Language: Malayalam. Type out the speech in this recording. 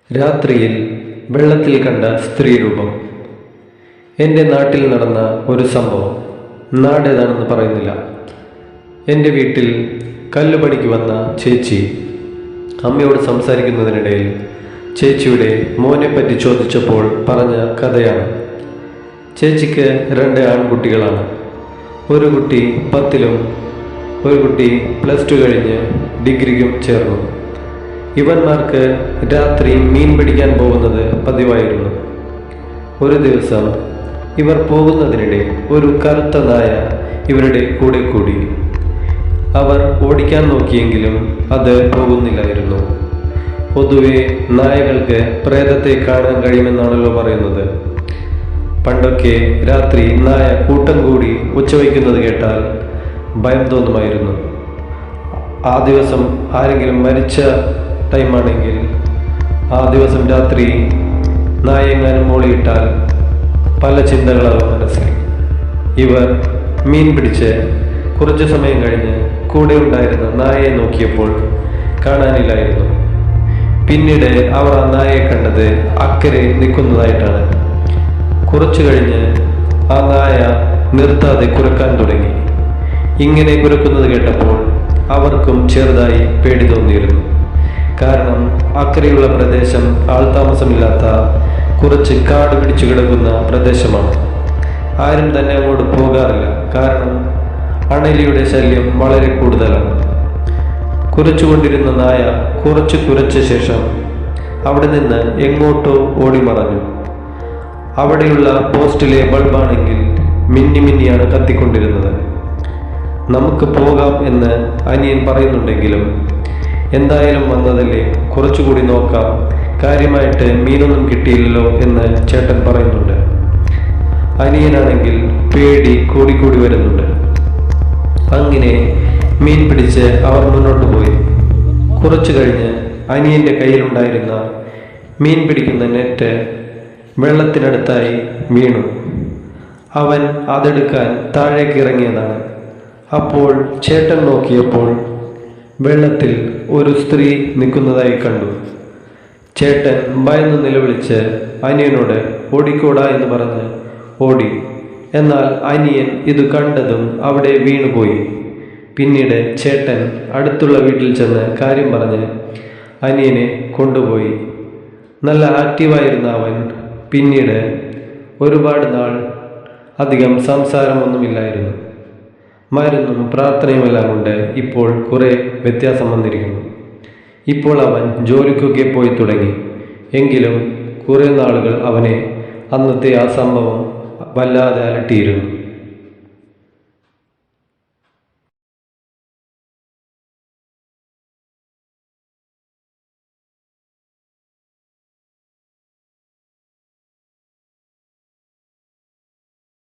രാത്രിയിൽ വെള്ളത്തിൽ കണ്ട സ്ത്രീരൂപം. എൻ്റെ നാട്ടിൽ നടന്ന ഒരു സംഭവം. നാടേതാണെന്ന് പറയുന്നില്ല. എൻ്റെ വീട്ടിൽ കല്ലുപണിക്ക് വന്ന ചേച്ചി അമ്മയോട് സംസാരിക്കുന്നതിനിടയിൽ ചേച്ചിയുടെ മോനെപ്പറ്റി ചോദിച്ചപ്പോൾ പറഞ്ഞ കഥയാണ്. ചേച്ചിക്ക് 2 ആൺകുട്ടികളാണ്. ഒരു കുട്ടി 10ലും ഒരു കുട്ടി +2 കഴിഞ്ഞ് ഡിഗ്രിക്കും ചേർന്നു. ഇവന്മാർക്ക് രാത്രി മീൻ പിടിക്കാൻ പോകുന്നത് പതിവായിരുന്നു. ഒരു ദിവസം ഇവർ പോകുന്നതിനിടെ ഒരു കറുത്ത നായ ഇവരുടെ കൂടെ കൂടി. അവർ ഓടിക്കാൻ നോക്കിയെങ്കിലും അത് പോകുന്നില്ലായിരുന്നു. പൊതുവെ നായകൾക്ക് പ്രേതത്തെ കാണാൻ കഴിയുമെന്നാണല്ലോ പറയുന്നത്. പണ്ടൊക്കെ രാത്രി നായ കൂട്ടം കൂടി ഉച്ചവയ്ക്കുന്നത് കേട്ടാൽ ഭയം തോന്നുമായിരുന്നു. ആ ദിവസം ആരെങ്കിലും മരിച്ച ടൈമാണെങ്കിൽ ആ ദിവസം രാത്രി നായെങ്ങാനും മോളിയിട്ടാൽ പല ചിന്തകളാവും മനസ്സിൽ. ഇവർ മീൻ പിടിച്ച് കുറച്ചു സമയം കഴിഞ്ഞ് കൂടെ ഉണ്ടായിരുന്ന നായയെ നോക്കിയപ്പോൾ കാണാനില്ലായിരുന്നു. പിന്നീട് അവർ ആ നായയെ കണ്ടത് അക്കരെ നിൽക്കുന്നതായിട്ടാണ്. കുറച്ചു കഴിഞ്ഞ് ആ നായ നിർത്താതെ കുരക്കാൻ തുടങ്ങി. ഇങ്ങനെ കുരക്കുന്നത് കേട്ടപ്പോൾ അവർക്കും ചെറുതായി പേടി തോന്നിയിരുന്നു. കാരണം അക്കരെയുള്ള പ്രദേശം ആൾതാമസമില്ലാത്ത കുറച്ച് കാട് പിടിച്ചു കിടക്കുന്ന പ്രദേശമാണ്. ആരും തന്നെ അങ്ങോട്ട് പോകാറില്ല. കാരണം അണലിയുടെ ശല്യം വളരെ കൂടുതലാണ്. കുരച്ചുകൊണ്ടിരുന്ന നായ കുറച്ച് കുരച്ച ശേഷം അവിടെ നിന്ന് എങ്ങോട്ടോ ഓടിമറഞ്ഞു. അവിടെയുള്ള പോസ്റ്റിലെ ബൾബാണെങ്കിൽ മിന്നി മിന്നിയാണ് കത്തിക്കൊണ്ടിരുന്നത്. നമുക്ക് പോകാം എന്ന് അനിയൻ പറയുന്നുണ്ടെങ്കിലും എന്തായാലും വന്നതല്ലേ, കുറച്ചുകൂടി നോക്കാം, കാര്യമായിട്ട് മീനൊന്നും കിട്ടിയില്ലല്ലോ എന്ന് ചേട്ടൻ പറയുന്നുണ്ട്. അനിയനാണെങ്കിൽ പേടി കൂടിക്കൂടി വരുന്നുണ്ട്. അങ്ങനെ മീൻ പിടിച്ച് അവർ മുന്നോട്ട് പോയി. കുറച്ചു കഴിഞ്ഞ് അനിയൻ്റെ കയ്യിലുണ്ടായിരുന്ന മീൻ പിടിക്കുന്ന നെറ്റ് വെള്ളത്തിനടുത്തായി വീണു. അവൻ അതെടുക്കാൻ താഴേക്ക് ഇറങ്ങിയതാണ്. അപ്പോൾ ചേട്ടൻ നോക്കിയപ്പോൾ വെള്ളത്തിൽ ഒരു സ്ത്രീ നിൽക്കുന്നതായി കണ്ടു. ചേട്ടൻ ഭയന്ന് നിലവിളിച്ച് അനിയനോട് ഓടിക്കോടാ എന്ന് പറഞ്ഞ് ഓടി. എന്നാൽ അനിയൻ ഇത് കണ്ടതും അവിടെ വീണുപോയി. പിന്നീട് ചേട്ടൻ അടുത്തുള്ള വീട്ടിൽ ചെന്ന് കാര്യം പറഞ്ഞ് അനിയനെ കൊണ്ടുപോയി. നല്ല ആക്റ്റീവായിരുന്ന അവൻ പിന്നീട് ഒരുപാട് നാൾ അധികം സംസാരമൊന്നുമില്ലായിരുന്നു. മരുന്നും പ്രാർത്ഥനയുമെല്ലാം കൊണ്ട് ഇപ്പോൾ കുറേ വ്യത്യാസം വന്നിരിക്കുന്നു. ഇപ്പോൾ അവൻ ജോലിക്കൊക്കെ പോയി തുടങ്ങി. എങ്കിലും കുറേ നാളുകൾ അവനെ അന്നത്തെ ആ സംഭവം വല്ലാതെ അലട്ടിയിരുന്നു.